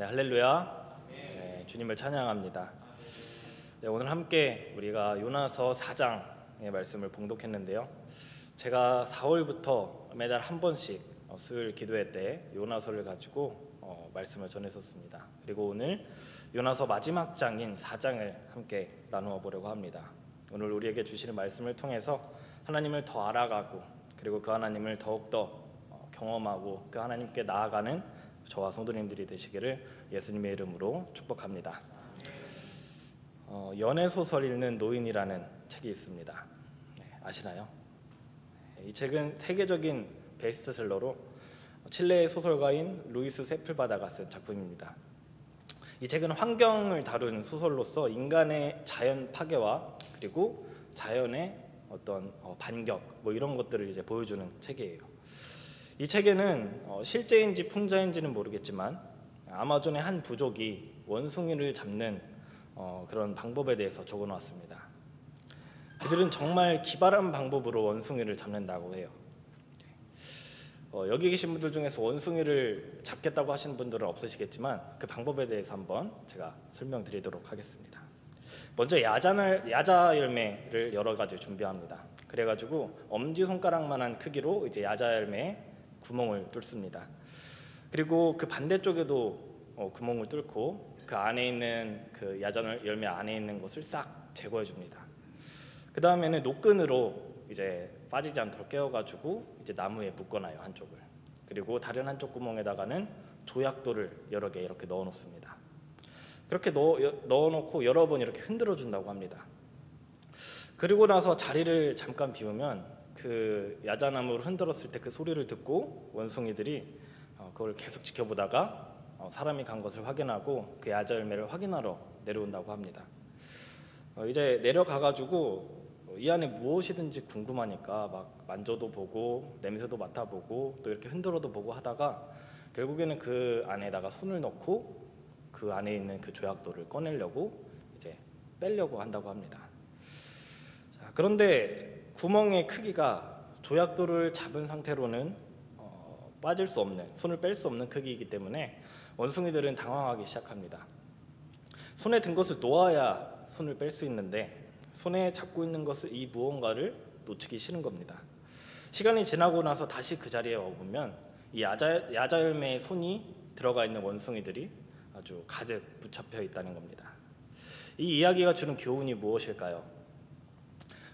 네, 할렐루야. 네, 주님을 찬양합니다. 네, 오늘 함께 우리가 요나서 4장의 말씀을 봉독했는데요. 제가 4월부터 매달 한 번씩 수요일 기도회 때 요나서를 가지고 말씀을 전했었습니다. 그리고 오늘 요나서 마지막 장인 4장을 함께 나누어 보려고 합니다. 오늘 우리에게 주시는 말씀을 통해서 하나님을 더 알아가고 그리고 그 하나님을 더욱더 경험하고 그 하나님께 나아가는 저와 성도님들이 되시기를 예수님의 이름으로 축복합니다. 연애소설 읽는 노인이라는 책이 있습니다. 네, 아시나요? 이 책은 세계적인 베스트셀러로 칠레의 소설가인 루이스 세플바다가 쓴 작품입니다. 이 책은 환경을 다룬 소설로서 인간의 자연 파괴와 그리고 자연의 어떤 반격 이런 것들을 이제 보여주는 책이에요. 이 책에는 실제인지 풍자인지는 모르겠지만 아마존의 한 부족이 원숭이를 잡는 그런 방법에 대해서 적어놓았습니다. 그들은 정말 기발한 방법으로 원숭이를 잡는다고 해요. 여기 계신 분들 중에서 원숭이를 잡겠다고 하시는 분들은 없으시겠지만 그 방법에 대해서 한번 제가 설명드리도록 하겠습니다. 먼저 야자 열매를 여러 가지 준비합니다. 그래가지고 엄지손가락만한 크기로 이제 야자 열매에 구멍을 뚫습니다. 그리고 그 반대쪽에도 구멍을 뚫고 그 안에 있는 그 야자 열매 안에 있는 것을 싹 제거해 줍니다. 그 다음에는 노끈으로 이제 빠지지 않도록 깨워가지고 이제 나무에 묶어놔요, 한쪽을. 그리고 다른 한쪽 구멍에다가는 조약돌을 여러 개 이렇게 넣어 놓습니다. 그렇게 넣어놓고 여러 번 이렇게 흔들어 준다고 합니다. 그리고 나서 자리를 잠깐 비우면 그 야자나무를 흔들었을 때 그 소리를 듣고 원숭이들이 그걸 계속 지켜보다가 사람이 간 것을 확인하고 그 야자 열매를 확인하러 내려온다고 합니다. 이제 내려가가지고 이 안에 무엇이든지 궁금하니까 막 만져도 보고 냄새도 맡아보고 또 이렇게 흔들어도 보고 하다가 결국에는 그 안에다가 손을 넣고 그 안에 있는 그 조약돌을 꺼내려고 이제 빼려고 한다고 합니다. 자, 그런데 구멍의 크기가 조약돌을 잡은 상태로는 빠질 수 없는, 손을 뺄 수 없는 크기이기 때문에 원숭이들은 당황하기 시작합니다. 손에 든 것을 놓아야 손을 뺄 수 있는데 손에 잡고 있는 것을 이 무언가를 놓치기 싫은 겁니다. 시간이 지나고 나서 다시 그 자리에 와보면 이 야자 열매에 손이 들어가 있는 원숭이들이 아주 가득 붙잡혀 있다는 겁니다. 이 이야기가 주는 교훈이 무엇일까요?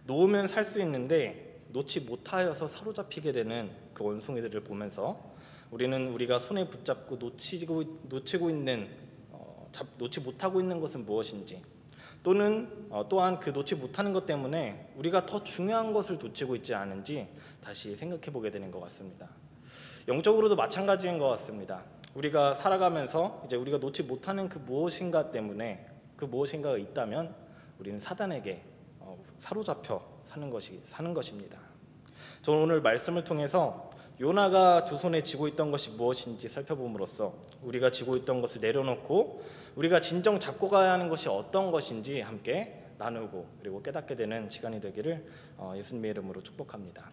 놓으면 살 수 있는데 놓지 못하여서 사로잡히게 되는 그 원숭이들을 보면서 우리는 우리가 손에 붙잡고 놓지 못하고 있는 것은 무엇인지 또한 그 놓지 못하는 것 때문에 우리가 더 중요한 것을 놓치고 있지 않은지 다시 생각해 보게 되는 것 같습니다. 영적으로도 마찬가지인 것 같습니다. 우리가 살아가면서 이제 우리가 놓지 못하는 그 무엇인가 때문에 그 무엇인가가 있다면 우리는 사단에게 사로잡혀 사는 것입니다. 저는 오늘 말씀을 통해서 요나가 두 손에 쥐고 있던 것이 무엇인지 살펴봄으로써 우리가 쥐고 있던 것을 내려놓고 우리가 진정 잡고 가야 하는 것이 어떤 것인지 함께 나누고 그리고 깨닫게 되는 시간이 되기를 예수님의 이름으로 축복합니다.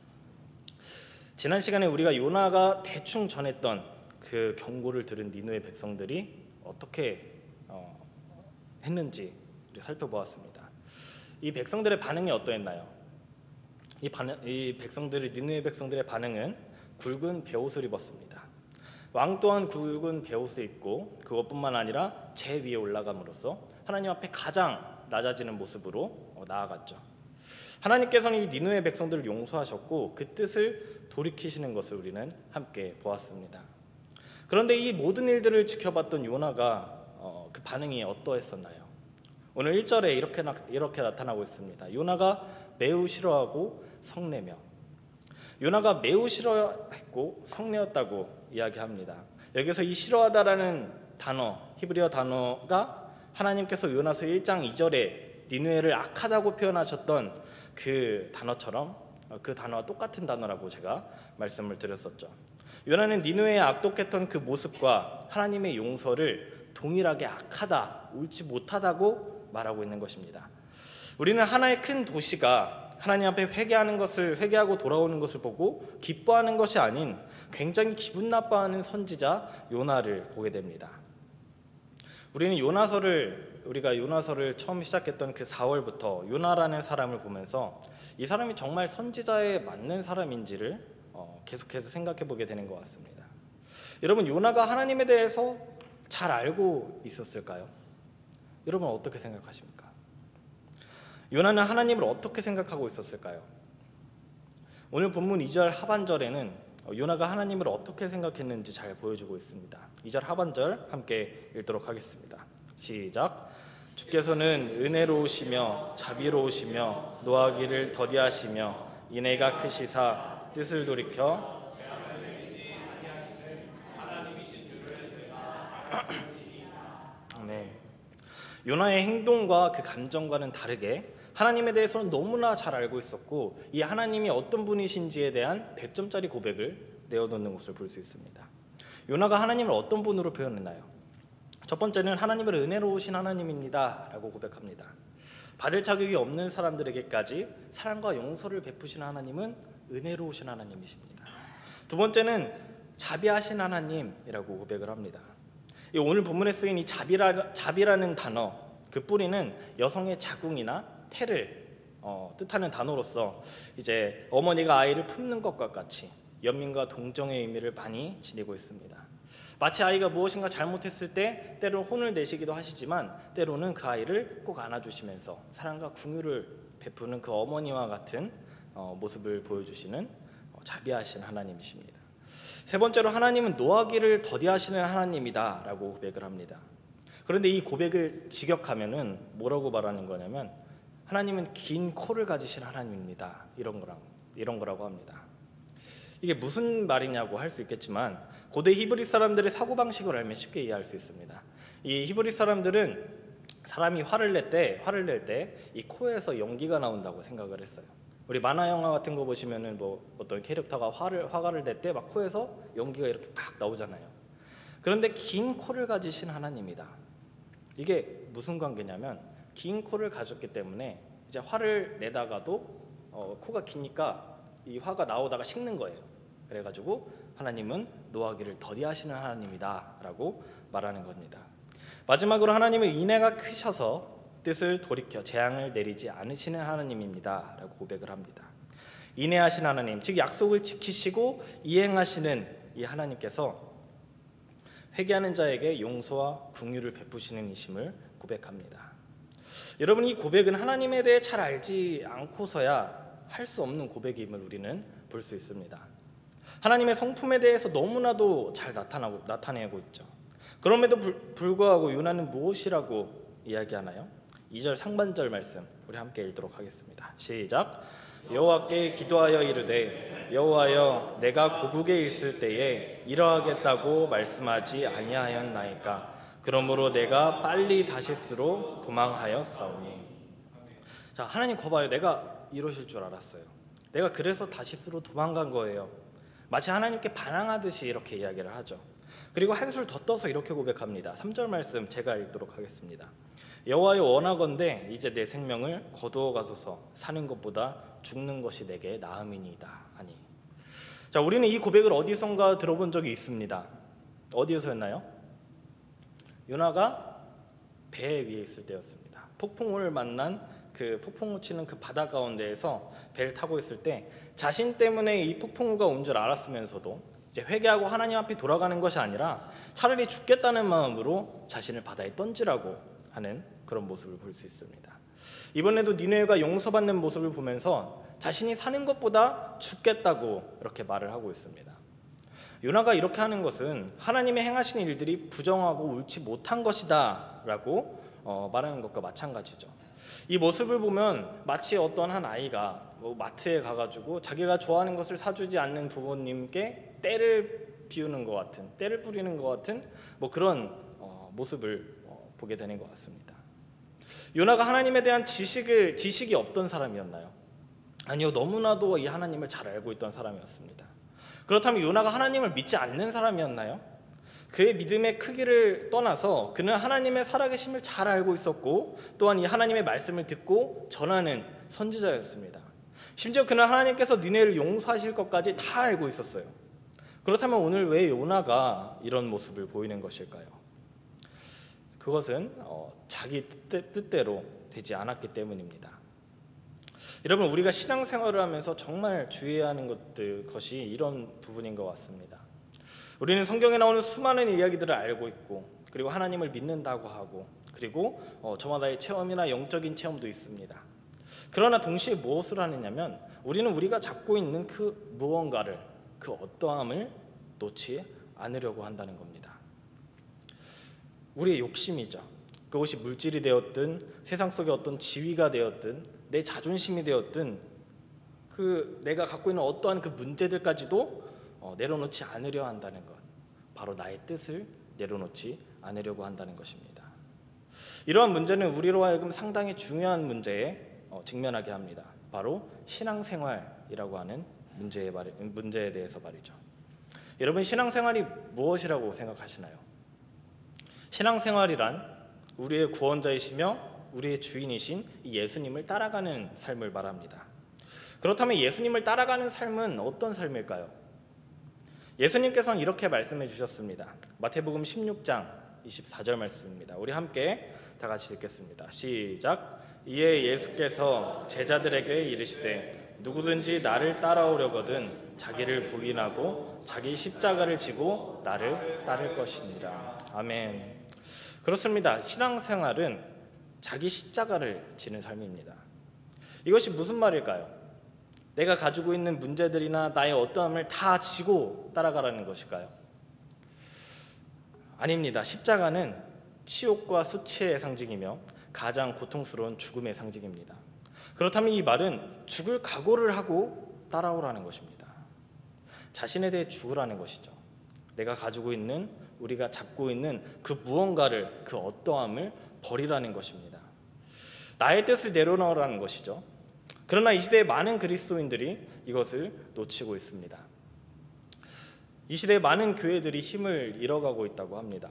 지난 시간에 우리가 요나가 대충 전했던 그 경고를 들은 니느웨 백성들이 어떻게 했는지 우리 살펴보았습니다. 이 백성들의 반응이 어떠했나요? 이 백성들의 니느웨 백성들의 반응은 굵은 베옷을 입었습니다. 왕 또한 굵은 베옷을 입고 그것뿐만 아니라 제 위에 올라감으로써 하나님 앞에 가장 낮아지는 모습으로 나아갔죠. 하나님께서는 이 니느웨 백성들을 용서하셨고 그 뜻을 돌이키시는 것을 우리는 함께 보았습니다. 그런데 이 모든 일들을 지켜봤던 요나가 그 반응이 어떠했었나요? 오늘 1절에 이렇게 나타나고 있습니다. 요나가 매우 싫어하고 성내며. 요나가 매우 싫어했고 성내었다고 이야기합니다. 여기서 이 싫어하다라는 단어, 히브리어 단어가 하나님께서 요나서 1장 2절에 니느웨를 악하다고 표현하셨던 그 단어처럼 그 단어와 똑같은 단어라고 제가 말씀을 드렸었죠. 요나는 니느웨에 악독했던 그 모습과 하나님의 용서를 동일하게 악하다, 옳지 못하다고 말하고 있는 것입니다. 우리는 하나의 큰 도시가 하나님 앞에 회개하고 돌아오는 것을 보고 기뻐하는 것이 아닌 굉장히 기분 나빠하는 선지자 요나를 보게 됩니다. 우리가 요나서를 처음 시작했던 그 4월부터 요나라는 사람을 보면서 이 사람이 정말 선지자에 맞는 사람인지를 계속해서 생각해 보게 되는 것 같습니다. 여러분, 요나가 하나님에 대해서 잘 알고 있었을까요? 여러분 어떻게 생각하십니까? 요나는 하나님을 어떻게 생각하고 있었을까요? 오늘 본문 2절 하반절에는 요나가 하나님을 어떻게 생각했는지 잘 보여주고 있습니다. 2절 하반절 함께 읽도록 하겠습니다. 시작. 주께서는 은혜로우시며 자비로우시며 노하기를 더디하시며 인애가 크시사 뜻을 돌이켜 네. 요나의 행동과 그 감정과는 다르게 하나님에 대해서는 너무나 잘 알고 있었고, 이 하나님이 어떤 분이신지에 대한 100점짜리 고백을 내어놓는 것을 볼 수 있습니다. 요나가 하나님을 어떤 분으로 표현했나요? 첫 번째는 하나님을 은혜로우신 하나님입니다 라고 고백합니다. 받을 자격이 없는 사람들에게까지 사랑과 용서를 베푸시는 하나님은 은혜로우신 하나님이십니다. 두 번째는 자비하신 하나님이라고 고백을 합니다. 오늘 본문에 쓰인 이 자비라는 단어, 그 뿌리는 여성의 자궁이나 태를 뜻하는 단어로서 이제 어머니가 아이를 품는 것과 같이 연민과 동정의 의미를 많이 지니고 있습니다. 마치 아이가 무엇인가 잘못했을 때 때로는 혼을 내시기도 하시지만 때로는 그 아이를 꼭 안아주시면서 사랑과 궁유를 베푸는 그 어머니와 같은 모습을 보여주시는 자비하신 하나님이십니다. 세 번째로 하나님은 노하기를 더디하시는 하나님이다 라고 고백을 합니다. 그런데 이 고백을 직역하면은 뭐라고 말하는 거냐면 하나님은 긴 코를 가지신 하나님입니다, 이런 거라고 합니다. 이게 무슨 말이냐고 할 수 있겠지만 고대 히브리 사람들의 사고방식을 알면 쉽게 이해할 수 있습니다. 이 히브리 사람들은 사람이 화를 낼 때 이 코에서 연기가 나온다고 생각을 했어요. 우리 만화 영화 같은 거 보시면은 뭐 어떤 캐릭터가 화를 낼 때 막 코에서 연기가 이렇게 팍 나오잖아요. 그런데 긴 코를 가지신 하나님이다. 이게 무슨 관계냐면 긴 코를 가졌기 때문에 이제 화를 내다가도 코가 기니까 이 화가 나오다가 식는 거예요. 그래가지고 하나님은 노하기를 더디하시는 하나님이다 라고 말하는 겁니다. 마지막으로 하나님은 인애가 크셔서 뜻을 돌이켜 재앙을 내리지 않으시는 하나님입니다 라고 고백을 합니다. 인애하신 하나님, 즉 약속을 지키시고 이행하시는 이 하나님께서 회개하는 자에게 용서와 긍휼을 베푸시는 이심을 고백합니다. 여러분, 이 고백은 하나님에 대해 잘 알지 않고서야 할 수 없는 고백임을 우리는 볼 수 있습니다. 하나님의 성품에 대해서 너무나도 잘 나타내고 있죠. 그럼에도 불구하고 요나는 무엇이라고 이야기하나요? 2절 상반절 말씀 우리 함께 읽도록 하겠습니다. 시작. 여호와께 기도하여 이르되 여호와여, 내가 고국에 있을 때에 이러하겠다고 말씀하지 아니하였나이까. 그러므로 내가 빨리 다시스로 도망하였사오니. 자, 하나님 거봐요. 내가 이러실 줄 알았어요. 내가 그래서 다시스로 도망간 거예요. 마치 하나님께 반항하듯이 이렇게 이야기를 하죠. 그리고 한술 더 떠서 이렇게 고백합니다. 3절 말씀 제가 읽도록 하겠습니다. 여호와여, 원하건대 이제 내 생명을 거두어 가소서. 사는 것보다 죽는 것이 내게 나음이니이다 하니. 자, 우리는 이 고백을 어디선가 들어본 적이 있습니다. 어디에서였나요? 요나가 배 위에 있을 때였습니다. 폭풍을 만난 그 폭풍우 치는 그 바다 가운데에서 배를 타고 있을 때 자신 때문에 이 폭풍우가 온 줄 알았으면서도 이제 회개하고 하나님 앞에 돌아가는 것이 아니라 차라리 죽겠다는 마음으로 자신을 바다에 던지라고 하는 그런 모습을 볼 수 있습니다. 이번에도 니느웨가 용서받는 모습을 보면서 자신이 사는 것보다 죽겠다고 이렇게 말을 하고 있습니다. 요나가 이렇게 하는 것은 하나님의 행하신 일들이 부정하고 옳지 못한 것이다 라고 말하는 것과 마찬가지죠. 이 모습을 보면 마치 어떤 한 아이가 마트에 가가지고 자기가 좋아하는 것을 사주지 않는 부모님께 때를 비우는 것 같은, 때를 뿌리는 것 같은 그런 모습을 보게 되는 것 같습니다. 요나가 하나님에 대한 지식이 없던 사람이었나요? 아니요, 너무나도 이 하나님을 잘 알고 있던 사람이었습니다. 그렇다면 요나가 하나님을 믿지 않는 사람이었나요? 그의 믿음의 크기를 떠나서 그는 하나님의 살아계심을 잘 알고 있었고, 또한 이 하나님의 말씀을 듣고 전하는 선지자였습니다. 심지어 그는 하나님께서 니느웨를 용서하실 것까지 다 알고 있었어요. 그렇다면 오늘 왜 요나가 이런 모습을 보이는 것일까요? 그것은 자기 뜻대로 되지 않았기 때문입니다. 여러분, 우리가 신앙생활을 하면서 정말 주의해야 하는 것이 이런 부분인 것 같습니다. 우리는 성경에 나오는 수많은 이야기들을 알고 있고, 그리고 하나님을 믿는다고 하고, 그리고 저마다의 체험이나 영적인 체험도 있습니다. 그러나 동시에 무엇을 하느냐면, 우리는 우리가 잡고 있는 그 무언가를, 그 어떠함을 놓지 않으려고 한다는 겁니다. 우리의 욕심이죠. 그것이 물질이 되었든 세상 속의 어떤 지위가 되었든 내 자존심이 되었든 그 내가 갖고 있는 어떠한 그 문제들까지도 내려놓지 않으려 한다는 것, 바로 나의 뜻을 내려놓지 않으려고 한다는 것입니다. 이러한 문제는 우리로 하여금 상당히 중요한 문제에 직면하게 합니다. 바로 신앙생활이라고 하는 문제에 대해서 말이죠. 여러분, 신앙생활이 무엇이라고 생각하시나요? 신앙생활이란 우리의 구원자이시며 우리의 주인이신 예수님을 따라가는 삶을 말합니다. 그렇다면 예수님을 따라가는 삶은 어떤 삶일까요? 예수님께서는 이렇게 말씀해 주셨습니다. 마태복음 16장 24절 말씀입니다. 우리 함께 다 같이 읽겠습니다. 시작. 이에 예수께서 제자들에게 이르시되 누구든지 나를 따라오려거든 자기를 부인하고 자기 십자가를 지고 나를 따를 것이니라. 아멘. 그렇습니다. 신앙생활은 자기 십자가를 지는 삶입니다. 이것이 무슨 말일까요? 내가 가지고 있는 문제들이나 나의 어떠함을 다 지고 따라가라는 것일까요? 아닙니다. 십자가는 치욕과 수치의 상징이며 가장 고통스러운 죽음의 상징입니다. 그렇다면 이 말은 죽을 각오를 하고 따라오라는 것입니다. 자신에 대해 죽으라는 것이죠. 내가 가지고 있는, 우리가 잡고 있는 그 무언가를, 그 어떠함을 버리라는 것입니다. 나의 뜻을 내려놓으라는 것이죠. 그러나 이 시대의 많은 그리스도인들이 이것을 놓치고 있습니다. 이 시대의 많은 교회들이 힘을 잃어가고 있다고 합니다.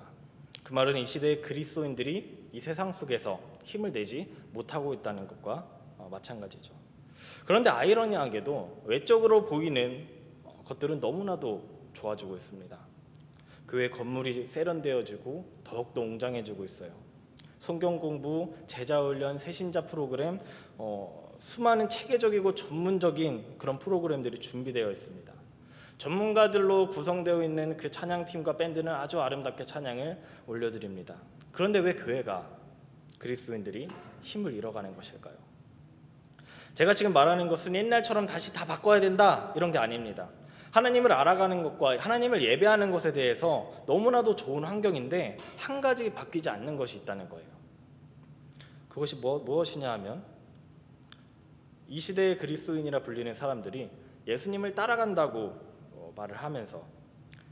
그 말은 이 시대의 그리스도인들이 이 세상 속에서 힘을 내지 못하고 있다는 것과 마찬가지죠. 그런데 아이러니하게도 외적으로 보이는 것들은 너무나도 좋아지고 있습니다. 교회 건물이 세련되어지고 더욱더 웅장해지고 있어요. 성경 공부, 제자 훈련, 새신자 프로그램, 수많은 체계적이고 전문적인 그런 프로그램들이 준비되어 있습니다. 전문가들로 구성되어 있는 그 찬양팀과 밴드는 아주 아름답게 찬양을 올려드립니다. 그런데 왜 교회가, 그리스도인들이 힘을 잃어가는 것일까요? 제가 지금 말하는 것은 옛날처럼 다시 다 바꿔야 된다 이런 게 아닙니다. 하나님을 알아가는 것과 하나님을 예배하는 것에 대해서 너무나도 좋은 환경인데 한 가지 바뀌지 않는 것이 있다는 거예요. 그것이 무엇이냐 하면 이 시대의 그리스도인이라 불리는 사람들이 예수님을 따라간다고 말을 하면서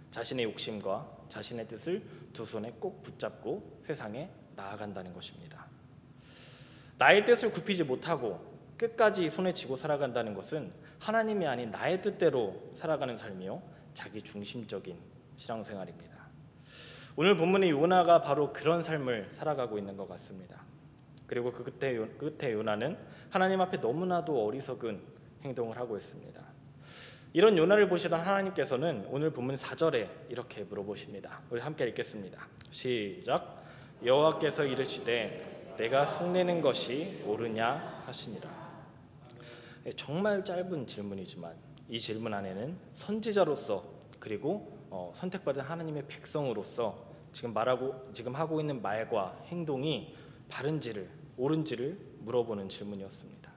자신의 욕심과 자신의 뜻을 두 손에 꼭 붙잡고 세상에 나아간다는 것입니다. 나의 뜻을 굽히지 못하고 끝까지 손에 쥐고 살아간다는 것은 하나님이 아닌 나의 뜻대로 살아가는 삶이요, 자기 중심적인 신앙생활입니다. 오늘 본문의 요나가 바로 그런 삶을 살아가고 있는 것 같습니다. 그리고 그 끝에 요나는 하나님 앞에 너무나도 어리석은 행동을 하고 있습니다. 이런 요나를 보시던 하나님께서는 오늘 본문 4절에 이렇게 물어보십니다. 우리 함께 읽겠습니다. 시작. 여호와께서 이르시되 내가 성내는 것이 옳으냐 하시니라. 정말 짧은 질문이지만 이 질문 안에는 선지자로서 그리고 선택받은 하나님의 백성으로서 지금 하고 있는 말과 행동이 바른지를, 옳은지를 물어보는 질문이었습니다.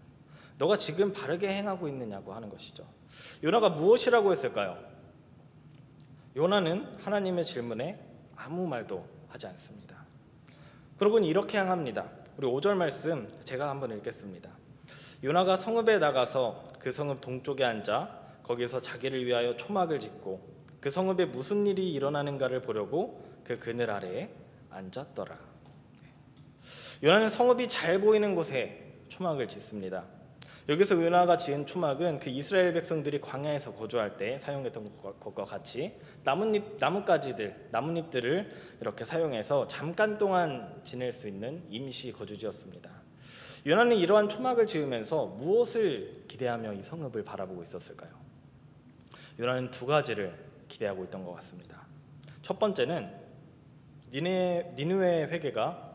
너가 지금 바르게 행하고 있느냐고 하는 것이죠. 요나가 무엇이라고 했을까요? 요나는 하나님의 질문에 아무 말도 하지 않습니다. 그러고는 이렇게 행합니다. 우리 5절 말씀 제가 한번 읽겠습니다. 요나가 성읍에 나가서 그 성읍 동쪽에 앉아 거기서 자기를 위하여 초막을 짓고 그 성읍에 무슨 일이 일어나는가를 보려고 그 그늘 아래에 앉았더라. 요나는 성읍이 잘 보이는 곳에 초막을 짓습니다. 여기서 요나가 지은 초막은 그 이스라엘 백성들이 광야에서 거주할 때 사용했던 것과 같이 나뭇잎들을 이렇게 사용해서 잠깐 동안 지낼 수 있는 임시 거주지였습니다. 요나는 이러한 초막을 지으면서 무엇을 기대하며 이 성읍을 바라보고 있었을까요? 요나는 두 가지를 기대하고 있던 것 같습니다. 첫 번째는 니느웨의 회개가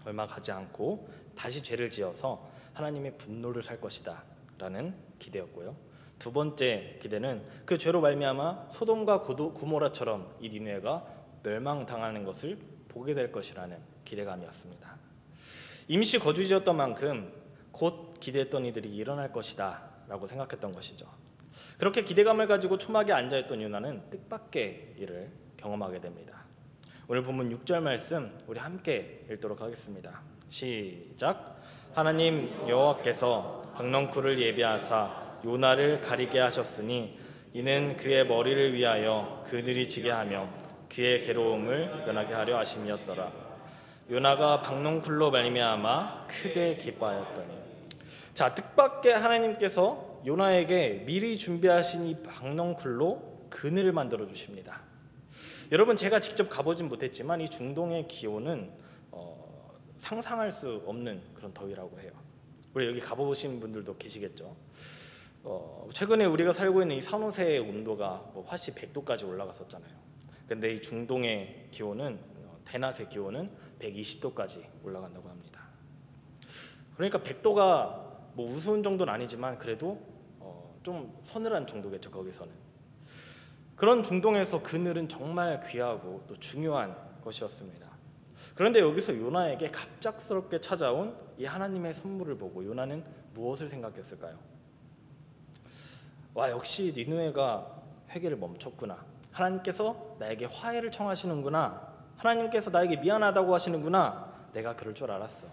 얼마 가지 않고 다시 죄를 지어서 하나님의 분노를 살 것이다 라는 기대였고요. 두 번째 기대는 그 죄로 말미암아 소돔과 고모라처럼 이 니느웨가 멸망당하는 것을 보게 될 것이라는 기대감이었습니다. 임시 거주지였던 만큼 곧 기대했던 이들이 일어날 것이다 라고 생각했던 것이죠. 그렇게 기대감을 가지고 초막에 앉아있던 요나는 뜻밖의 일을 경험하게 됩니다. 오늘 본문 6절 말씀 우리 함께 읽도록 하겠습니다. 시작. 하나님 여호와께서 박넝쿨을 예비하사 요나를 가리게 하셨으니 이는 그의 머리를 위하여 그늘이 지게 하며 그의 괴로움을 면하게 하려 하심이었더라. 요나가 박넝쿨로 말미암아 크게 기뻐하였더니. 자, 뜻밖의 하나님께서 요나에게 미리 준비하신 이 박넝쿨로 그늘을 만들어 주십니다. 여러분, 제가 직접 가보진 못했지만 이 중동의 기온은 상상할 수 없는 그런 더위라고 해요. 우리 여기 가보신 분들도 계시겠죠. 최근에 우리가 살고 있는 이 산호세의 온도가 화씨 100도까지 올라갔었잖아요. 근데 이 중동의 기온은 대낮의 기온은 120도까지 올라간다고 합니다. 그러니까 100도가 우스운 정도는 아니지만 그래도 좀 서늘한 정도겠죠. 거기서는. 그런 중동에서 그늘은 정말 귀하고 또 중요한 것이었습니다. 그런데 여기서 요나에게 갑작스럽게 찾아온 이 하나님의 선물을 보고 요나는 무엇을 생각했을까요? 와, 역시 니느웨가 회개를 멈췄구나. 하나님께서 나에게 화해를 청하시는구나. 하나님께서 나에게 미안하다고 하시는구나. 내가 그럴 줄 알았어.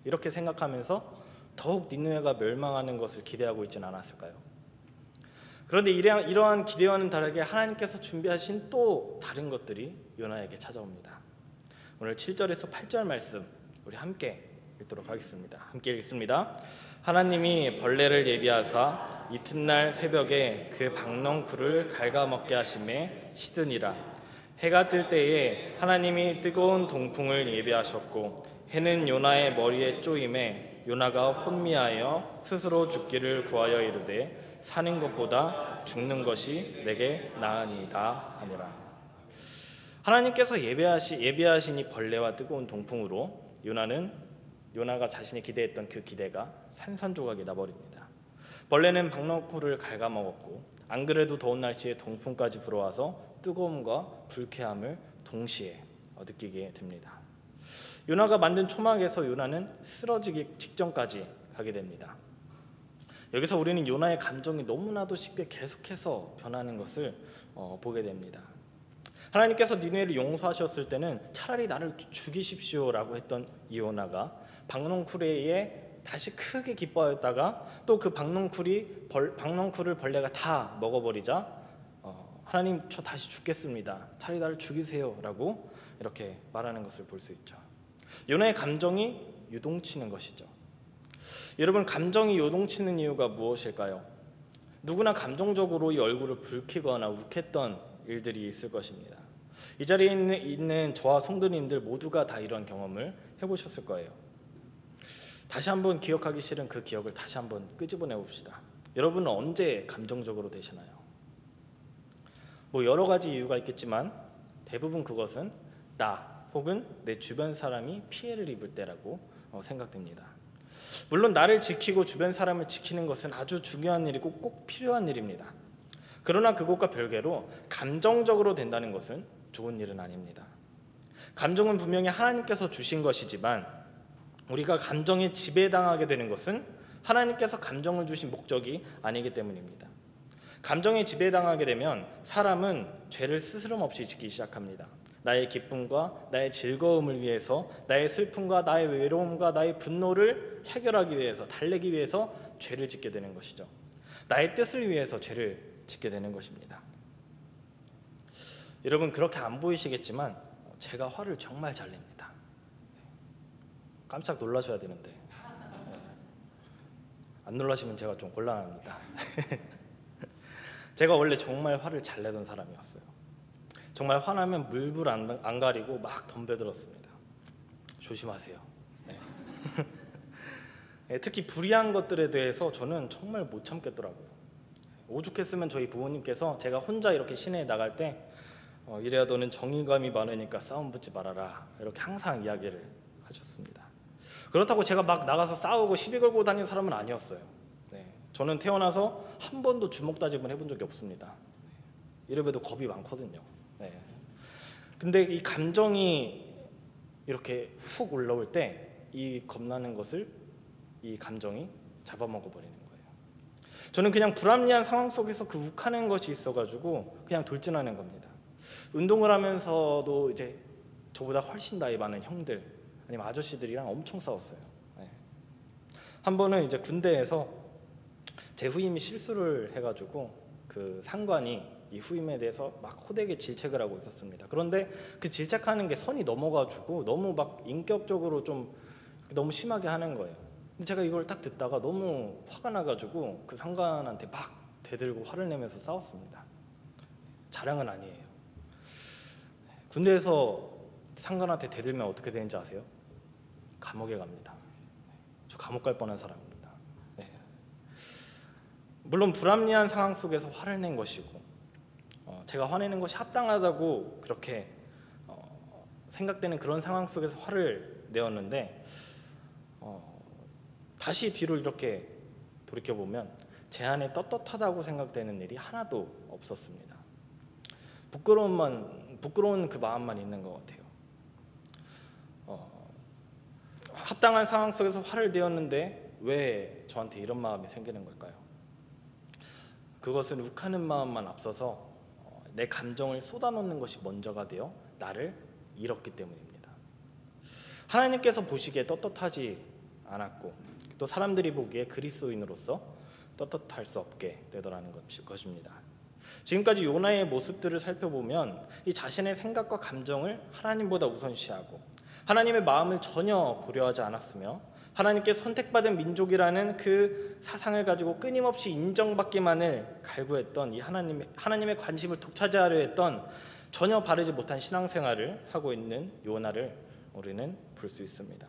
이렇게 생각하면서 더욱 니느웨가 멸망하는 것을 기대하고 있지는 않았을까요? 그런데 이러한 기대와는 다르게 하나님께서 준비하신 또 다른 것들이 요나에게 찾아옵니다. 오늘 7절에서 8절 말씀 우리 함께 읽도록 하겠습니다. 함께 읽습니다. 하나님이 벌레를 예비하사 이튿날 새벽에 그 박넝쿨을 갉아먹게 하심에 시드니라. 해가 뜰 때에 하나님이 뜨거운 동풍을 예비하셨고 해는 요나의 머리에 쪼임에 요나가 혼미하여 스스로 죽기를 구하여 이르되 사는 것보다 죽는 것이 내게 나으니이다 하니라. 하나님께서 예비하신 이 벌레와 뜨거운 동풍으로 요나가 자신이 기대했던 그 기대가 산산조각이 나버립니다. 벌레는 박넝쿨을 갉아먹었고 안 그래도 더운 날씨에 동풍까지 불어와서 뜨거움과 불쾌함을 동시에 느끼게 됩니다. 요나가 만든 초막에서 요나는 쓰러지기 직전까지 가게 됩니다. 여기서 우리는 요나의 감정이 너무나도 쉽게 계속해서 변하는 것을 보게 됩니다. 하나님께서 니느웨를 용서하셨을 때는 차라리 나를 죽이십시오라고 했던 이 요나가 박넝쿨에 의해 다시 크게 기뻐하였다가 또 그 박넝쿨을 벌레가 다 먹어버리자 하나님, 저 다시 죽겠습니다. 차라리 나를 죽이세요라고 이렇게 말하는 것을 볼 수 있죠. 요나의 감정이 유동치는 것이죠. 여러분, 감정이 요동치는 이유가 무엇일까요? 누구나 감정적으로 이 얼굴을 붉히거나 욱했던 일들이 있을 것입니다. 이 자리에 있는 저와 성도님들 모두가 다 이런 경험을 해보셨을 거예요. 다시 한번 기억하기 싫은 그 기억을 다시 한번 끄집어내 봅시다. 여러분은 언제 감정적으로 되시나요? 여러 가지 이유가 있겠지만 대부분 그것은 나 혹은 내 주변 사람이 피해를 입을 때라고 생각됩니다. 물론 나를 지키고 주변 사람을 지키는 것은 아주 중요한 일이고 꼭 필요한 일입니다. 그러나 그것과 별개로 감정적으로 된다는 것은 좋은 일은 아닙니다. 감정은 분명히 하나님께서 주신 것이지만 우리가 감정에 지배당하게 되는 것은 하나님께서 감정을 주신 목적이 아니기 때문입니다. 감정에 지배당하게 되면 사람은 죄를 스스럼없이 짓기 시작합니다. 나의 기쁨과 나의 즐거움을 위해서, 나의 슬픔과 나의 외로움과 나의 분노를 해결하기 위해서, 달래기 위해서 죄를 짓게 되는 것이죠. 나의 뜻을 위해서 죄를 짓게 되는 것입니다. 여러분, 그렇게 안 보이시겠지만 제가 화를 정말 잘 냅니다. 깜짝 놀라셔야 되는데 안 놀라시면 제가 좀 곤란합니다. 제가 원래 정말 화를 잘 내던 사람이었어요. 정말 화나면 물불 안 가리고 막 덤벼들었습니다. 조심하세요. 네. 특히 불이한 것들에 대해서 저는 정말 못 참겠더라고요. 오죽했으면 저희 부모님께서 제가 혼자 이렇게 시내에 나갈 때 이래야 너는 정의감이 많으니까 싸움 붙지 말아라, 이렇게 항상 이야기를 하셨습니다. 그렇다고 제가 막 나가서 싸우고 시비 걸고 다니는 사람은 아니었어요. 네. 저는 태어나서 한 번도 주먹 다짐을 해본 적이 없습니다. 이래봬도 겁이 많거든요. 네. 근데 이 감정이 이렇게 훅 올라올 때 이 겁나는 것을 이 감정이 잡아먹어 버리는 거예요. 저는 그냥 불합리한 상황 속에서 그 욱하는 것이 있어가지고 그냥 돌진하는 겁니다. 운동을 하면서도 이제 저보다 훨씬 나이 많은 형들 아니면 아저씨들이랑 엄청 싸웠어요. 네. 한 번은 이제 군대에서 제 후임이 실수를 해가지고 그 상관이 이 후임에 대해서 막 호되게 질책을 하고 있었습니다. 그런데 그 질책하는 게 선이 넘어가지고 너무 막 인격적으로 좀 너무 심하게 하는 거예요. 근데 제가 이걸 딱 듣다가 너무 화가 나가지고 그 상관한테 막 대들고 화를 내면서 싸웠습니다. 자랑은 아니에요. 군대에서 상관한테 대들면 어떻게 되는지 아세요? 감옥에 갑니다. 저 감옥 갈 뻔한 사람입니다. 네. 물론 불합리한 상황 속에서 화를 낸 것이고 제가 화내는 것이 합당하다고 그렇게 생각되는 그런 상황 속에서 화를 내었는데 다시 뒤로 이렇게 돌이켜보면 제 안에 떳떳하다고 생각되는 일이 하나도 없었습니다. 부끄러운 그 마음만 있는 것 같아요. 합당한 상황 속에서 화를 내었는데 왜 저한테 이런 마음이 생기는 걸까요? 그것은 욱하는 마음만 앞서서 내 감정을 쏟아놓는 것이 먼저가 되어 나를 잃었기 때문입니다. 하나님께서 보시기에 떳떳하지 않았고 또 사람들이 보기에 그리스도인으로서 떳떳할 수 없게 되더라는 것입니다. 지금까지 요나의 모습들을 살펴보면 이 자신의 생각과 감정을 하나님보다 우선시하고 하나님의 마음을 전혀 고려하지 않았으며 하나님께 선택받은 민족이라는 그 사상을 가지고 끊임없이 인정받기만을 갈구했던 이 하나님의 관심을 독차지하려 했던 전혀 바르지 못한 신앙생활을 하고 있는 요나를 우리는 볼 수 있습니다.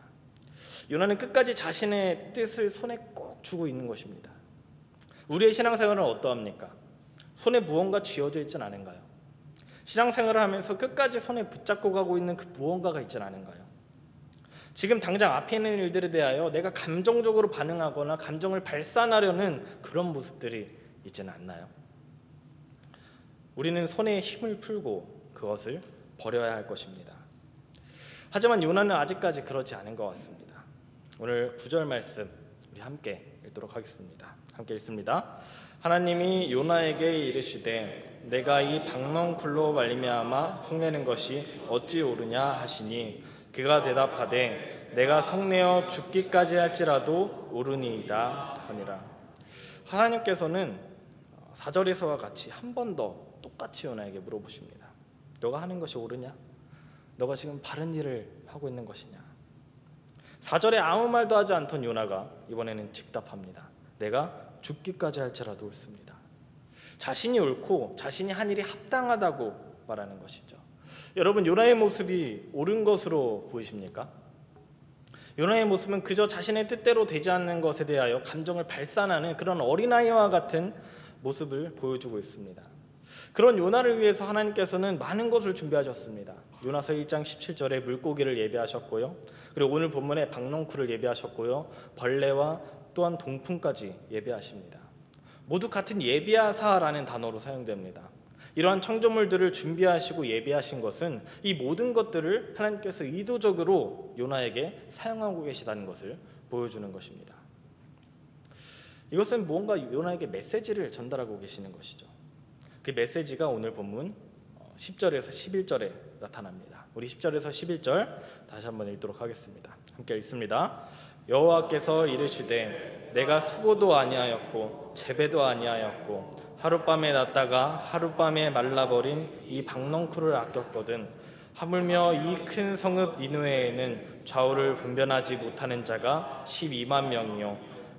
요나는 끝까지 자신의 뜻을 손에 꼭 쥐고 있는 것입니다. 우리의 신앙생활은 어떠합니까? 손에 무언가 쥐어져 있진 않은가요? 신앙생활을 하면서 끝까지 손에 붙잡고 가고 있는 그 무언가가 있진 않은가요? 지금 당장 앞에 있는 일들에 대하여 내가 감정적으로 반응하거나 감정을 발산하려는 그런 모습들이 있지는 않나요? 우리는 손에 힘을 풀고 그것을 버려야 할 것입니다. 하지만 요나는 아직까지 그렇지 않은 것 같습니다. 오늘 9절 말씀 우리 함께 읽도록 하겠습니다. 함께 읽습니다. 하나님이 요나에게 이르시되 내가 이 박넝쿨로 말미암아 성내는 것이 어찌 옳으냐 하시니 그가 대답하되 내가 성내어 죽기까지 할지라도 옳으니이다 하니라. 하나님께서는 4절에서와 같이 한 번 더 똑같이 요나에게 물어보십니다. 너가 하는 것이 옳으냐? 너가 지금 바른 일을 하고 있는 것이냐? 4절에 아무 말도 하지 않던 요나가 이번에는 즉답합니다. 내가 죽기까지 할지라도 옳습니다. 자신이 옳고 자신이 한 일이 합당하다고 말하는 것이죠. 여러분, 요나의 모습이 옳은 것으로 보이십니까? 요나의 모습은 그저 자신의 뜻대로 되지 않는 것에 대하여 감정을 발산하는 그런 어린아이와 같은 모습을 보여주고 있습니다. 그런 요나를 위해서 하나님께서는 많은 것을 준비하셨습니다. 요나서 1장 17절에 물고기를 예배하셨고요. 그리고 오늘 본문에 박넝쿨을 예배하셨고요. 벌레와 또한 동풍까지 예배하십니다. 모두 같은 예비하사라는 단어로 사용됩니다. 이러한 청조물들을 준비하시고 예비하신 것은 이 모든 것들을 하나님께서 의도적으로 요나에게 사용하고 계시다는 것을 보여주는 것입니다. 이것은 무언가 요나에게 메시지를 전달하고 계시는 것이죠. 그 메시지가 오늘 본문 10절에서 11절에 나타납니다. 우리 10절에서 11절 다시 한번 읽도록 하겠습니다. 함께 읽습니다. 여호와께서 이르시되 내가 수고도 아니하였고 재배도 아니하였고 하룻밤에 났다가 하룻밤에 말라버린 이 박넝쿨을 아꼈거든 하물며 이 큰 성읍 니느웨에는 좌우를 분별하지 못하는 자가 12만 명이요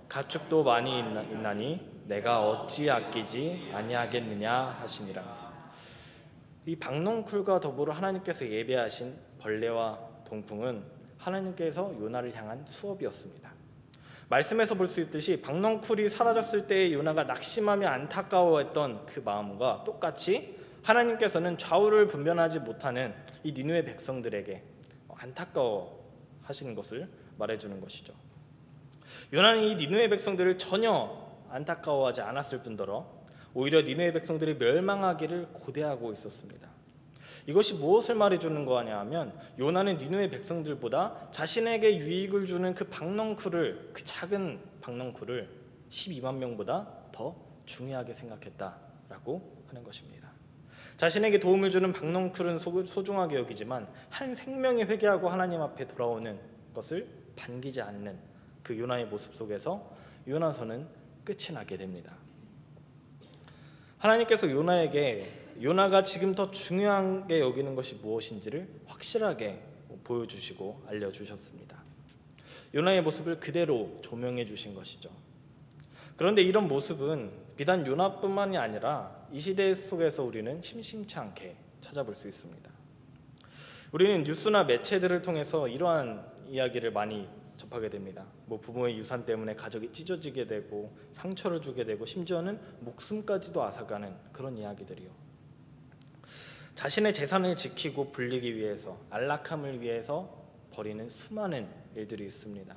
가축도 많이 있나니 내가 어찌 아끼지 아니하겠느냐 하시니라. 이 박넝쿨과 더불어 하나님께서 예배하신 벌레와 동풍은 하나님께서 요나를 향한 수업이었습니다. 말씀에서 볼 수 있듯이 박넝쿨이 사라졌을 때의 요나가 낙심하며 안타까워했던 그 마음과 똑같이 하나님께서는 좌우를 분별하지 못하는 이 니느웨 백성들에게 안타까워 하시는 것을 말해주는 것이죠. 요나는 이 니느웨 백성들을 전혀 안타까워하지 않았을 뿐더러 오히려 니느웨 백성들이 멸망하기를 고대하고 있었습니다. 이것이 무엇을 말해주는 거냐 하면 요나는 니느웨 백성들보다 자신에게 유익을 주는 그 작은 박넝쿨을 12만 명보다 더 중요하게 생각했다라고 하는 것입니다. 자신에게 도움을 주는 박넝쿨은 소중하게 여기지만 한 생명이 회개하고 하나님 앞에 돌아오는 것을 반기지 않는 그 요나의 모습 속에서 요나서는 끝이 나게 됩니다. 하나님께서 요나에게 요나가 지금 더 중요하게 여기는 것이 무엇인지를 확실하게 보여주시고 알려주셨습니다. 요나의 모습을 그대로 조명해 주신 것이죠. 그런데 이런 모습은 비단 요나뿐만이 아니라 이 시대 속에서 우리는 심심치 않게 찾아볼 수 있습니다. 우리는 뉴스나 매체들을 통해서 이러한 이야기를 많이 접하게 됩니다. 부모의 유산 때문에 가족이 찢어지게 되고 상처를 주게 되고 심지어는 목숨까지도 앗아가는 그런 이야기들이요. 자신의 재산을 지키고 불리기 위해서 안락함을 위해서 벌이는 수많은 일들이 있습니다.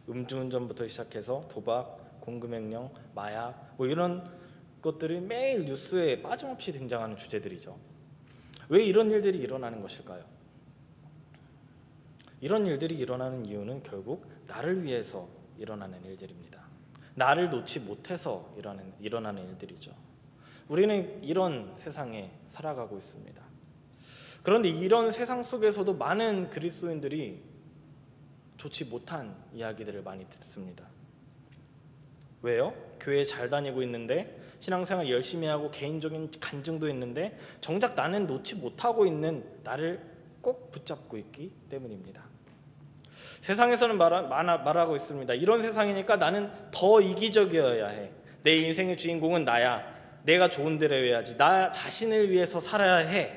음주운전부터 시작해서 도박, 공금횡령, 마약 이런 것들이 매일 뉴스에 빠짐없이 등장하는 주제들이죠. 왜 이런 일들이 일어나는 것일까요? 이런 일들이 일어나는 이유는 결국 나를 위해서 일어나는 일들입니다. 나를 놓지 못해서 일어나는 일들이죠. 우리는 이런 세상에 살아가고 있습니다. 그런데 이런 세상 속에서도 많은 그리스도인들이 좋지 못한 이야기들을 많이 듣습니다. 왜요? 교회 잘 다니고 있는데 신앙생활 열심히 하고 개인적인 간증도 있는데 정작 나는 놓지 못하고 있는 나를 꼭 붙잡고 있기 때문입니다. 세상에서는 말하고 있습니다. 이런 세상이니까 나는 더 이기적이어야 해. 내 인생의 주인공은 나야. 내가 좋은 데를 해야지. 나 자신을 위해서 살아야 해.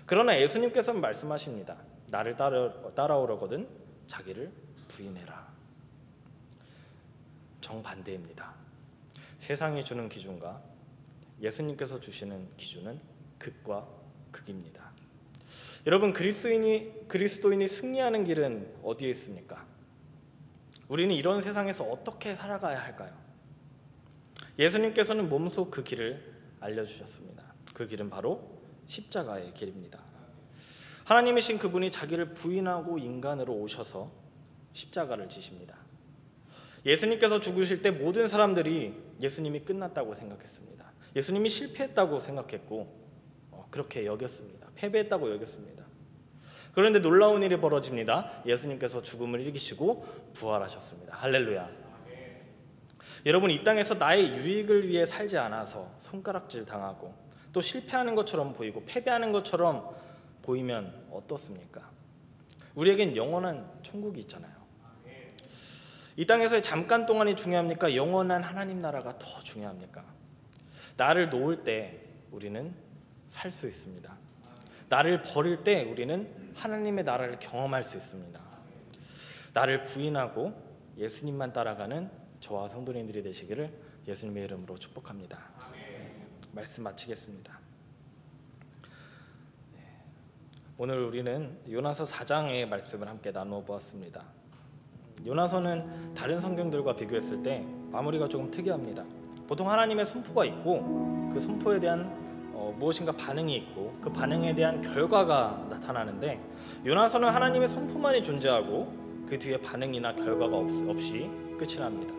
그러나 예수님께서는 말씀하십니다. 나를 따라오려거든 자기를 부인해라. 정반대입니다. 세상이 주는 기준과 예수님께서 주시는 기준은 극과 극입니다. 여러분, 그리스도인이 승리하는 길은 어디에 있습니까? 우리는 이런 세상에서 어떻게 살아가야 할까요? 예수님께서는 몸소 그 길을 알려주셨습니다. 그 길은 바로 십자가의 길입니다. 하나님이신 그분이 자기를 부인하고 인간으로 오셔서 십자가를 지십니다. 예수님께서 죽으실 때 모든 사람들이 예수님이 끝났다고 생각했습니다. 예수님이 실패했다고 생각했고 그렇게 여겼습니다. 패배했다고 여겼습니다. 그런데 놀라운 일이 벌어집니다. 예수님께서 죽음을 이기시고 부활하셨습니다. 할렐루야. 여러분, 이 땅에서 나의 유익을 위해 살지 않아서 손가락질 당하고 또 실패하는 것처럼 보이고 패배하는 것처럼 보이면 어떻습니까? 우리에겐 영원한 천국이 있잖아요. 이 땅에서의 잠깐 동안이 중요합니까? 영원한 하나님 나라가 더 중요합니까? 나를 놓을 때 우리는 살 수 있습니다. 나를 버릴 때 우리는 하나님의 나라를 경험할 수 있습니다. 나를 부인하고 예수님만 따라가는 저와 성도님들이 되시기를 예수님의 이름으로 축복합니다. 말씀 마치겠습니다. 오늘 우리는 요나서 4장의 말씀을 함께 나누어 보았습니다. 요나서는 다른 성경들과 비교했을 때 마무리가 조금 특이합니다. 보통 하나님의 선포가 있고 그 선포에 대한 무엇인가 반응이 있고 그 반응에 대한 결과가 나타나는데 요나서는 하나님의 선포만이 존재하고 그 뒤에 반응이나 결과가 없이 끝이 납니다.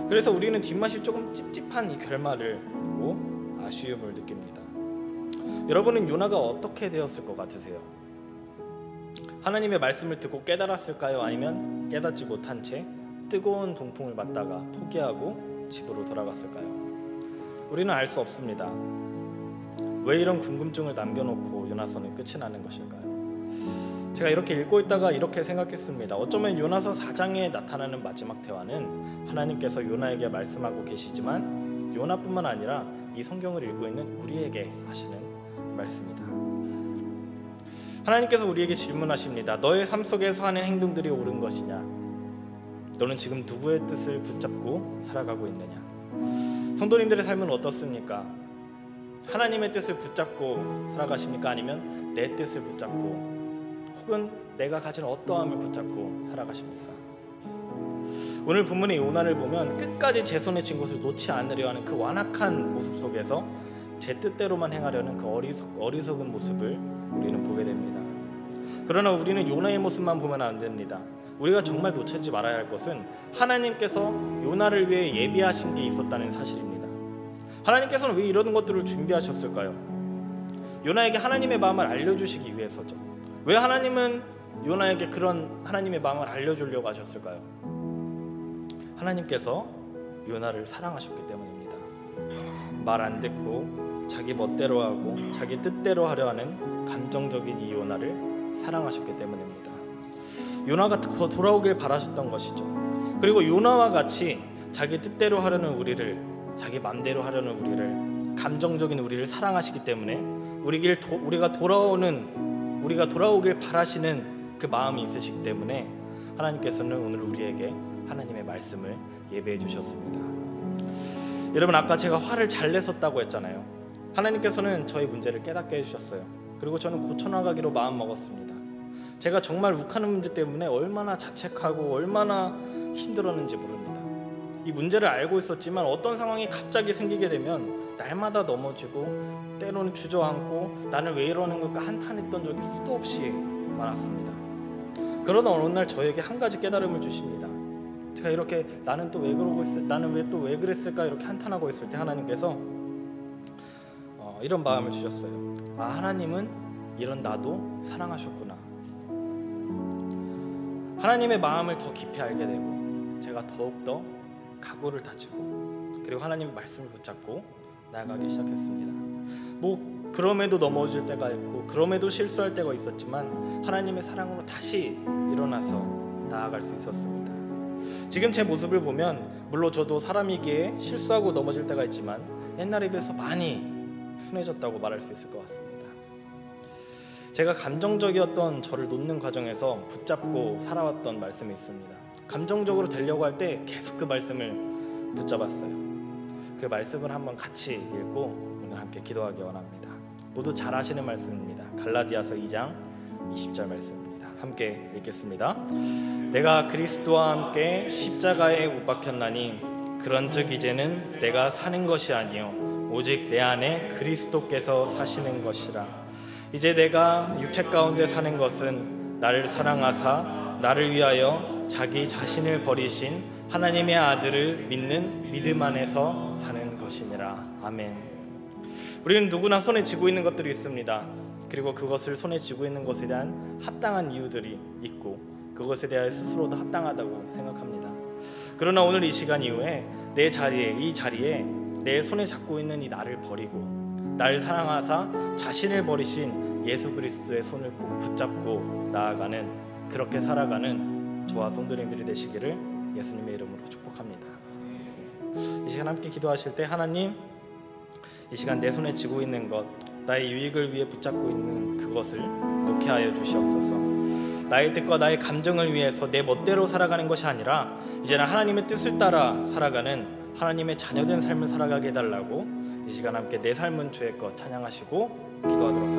그래서 우리는 뒷맛이 조금 찝찝한 이 결말을 보고 아쉬움을 느낍니다. 여러분은 요나가 어떻게 되었을 것 같으세요? 하나님의 말씀을 듣고 깨달았을까요? 아니면 깨닫지 못한 채 뜨거운 동풍을 맞다가 포기하고 집으로 돌아갔을까요? 우리는 알 수 없습니다. 왜 이런 궁금증을 남겨놓고 요나서는 끝이 나는 것일까요? 제가 이렇게 읽고 있다가 이렇게 생각했습니다. 어쩌면 요나서 4장에 나타나는 마지막 대화는 하나님께서 요나에게 말씀하고 계시지만 요나뿐만 아니라 이 성경을 읽고 있는 우리에게 하시는 말씀이다. 하나님께서 우리에게 질문하십니다. 너의 삶 속에서 하는 행동들이 옳은 것이냐? 너는 지금 누구의 뜻을 붙잡고 살아가고 있느냐? 성도님들의 삶은 어떻습니까? 하나님의 뜻을 붙잡고 살아가십니까? 아니면 내 뜻을 붙잡고 혹은 내가 가진 어떠함을 붙잡고 살아가십니까? 오늘 본문의 요나를 보면 끝까지 제 손에 쥔 것을 놓지 않으려 하는 그 완악한 모습 속에서 제 뜻대로만 행하려는 그 어리석은 모습을 우리는 보게 됩니다. 그러나 우리는 요나의 모습만 보면 안 됩니다. 우리가 정말 놓치지 말아야 할 것은 하나님께서 요나를 위해 예비하신 게 있었다는 사실입니다. 하나님께서는 왜 이런 것들을 준비하셨을까요? 요나에게 하나님의 마음을 알려주시기 위해서죠. 왜 하나님은 요나에게 그런 하나님의 마음을 알려주려고 하셨을까요? 하나님께서 요나를 사랑하셨기 때문입니다. 말 안 듣고 자기 멋대로 하고 자기 뜻대로 하려 하는 감정적인 이 요나를 사랑하셨기 때문입니다. 요나가 돌아오길 바라셨던 것이죠. 그리고 요나와 같이 자기 뜻대로 하려는 우리를, 자기 맘대로 하려는 우리를, 감정적인 우리를 사랑하시기 때문에 우리가 돌아오길 바라시는 그 마음이 있으시기 때문에 하나님께서는 오늘 우리에게 하나님의 말씀을 예배해 주셨습니다. 여러분, 아까 제가 화를 잘 냈었다고 했잖아요. 하나님께서는 저의 문제를 깨닫게 해주셨어요. 그리고 저는 고쳐나가기로 마음먹었습니다. 제가 정말 욱하는 문제 때문에 얼마나 자책하고 얼마나 힘들었는지 모릅니다. 이 문제를 알고 있었지만 어떤 상황이 갑자기 생기게 되면 날마다 넘어지고 때로는 주저앉고 나는 왜 이러는 걸까 한탄했던 적이 수도 없이 많았습니다. 그러다 어느 날 저에게 한 가지 깨달음을 주십니다. 제가 이렇게 나는 또 왜 그러고 있을, 나는 왜 또 왜 그랬을까 이렇게 한탄하고 있을 때 하나님께서 이런 마음을 주셨어요. 아, 하나님은 이런 나도 사랑하셨구나. 하나님의 마음을 더 깊이 알게 되고 제가 더욱더 각오를 다지고 그리고 하나님의 말씀을 붙잡고 나아가기 시작했습니다. 그럼에도 넘어질 때가 있고 그럼에도 실수할 때가 있었지만 하나님의 사랑으로 다시 일어나서 나아갈 수 있었습니다. 지금 제 모습을 보면 물론 저도 사람이기에 실수하고 넘어질 때가 있지만 옛날에 비해서 많이 순해졌다고 말할 수 있을 것 같습니다. 제가 감정적이었던 저를 놓는 과정에서 붙잡고 살아왔던 말씀이 있습니다. 감정적으로 되려고 할 때 계속 그 말씀을 붙잡았어요. 그 말씀을 한번 같이 읽고 오늘 함께 기도하기 원합니다. 모두 잘 아시는 말씀입니다. 갈라디아서 2장 20절 말씀입니다. 함께 읽겠습니다. 내가 그리스도와 함께 십자가에 못 박혔나니 그런즉 이제는 내가 사는 것이 아니요 오직 내 안에 그리스도께서 사시는 것이라. 이제 내가 육체 가운데 사는 것은 나를 사랑하사 나를 위하여 자기 자신을 버리신 하나님의 아들을 믿는 믿음 안에서 사는 것이니라. 아멘. 우리는 누구나 손에 쥐고 있는 것들이 있습니다. 그리고 그것을 손에 쥐고 있는 것에 대한 합당한 이유들이 있고 그것에 대하여 스스로도 합당하다고 생각합니다. 그러나 오늘 이 시간 이후에 이 자리에 내 손에 잡고 있는 이 나를 버리고 나를 사랑하사 자신을 버리신 예수 그리스도의 손을 꼭 붙잡고 나아가는, 그렇게 살아가는 저와 성도님들이 되시기를 예수님의 이름으로 축복합니다. 이 시간 함께 기도하실 때 하나님, 이 시간 내 손에 쥐고 있는 것, 나의 유익을 위해 붙잡고 있는 그것을 놓게 하여 주시옵소서. 나의 뜻과 나의 감정을 위해서 내 멋대로 살아가는 것이 아니라 이제는 하나님의 뜻을 따라 살아가는 하나님의 자녀된 삶을 살아가게 해달라고 이 시간 함께 내 삶은 주의 것 찬양하시고 기도하도록 하겠습니다.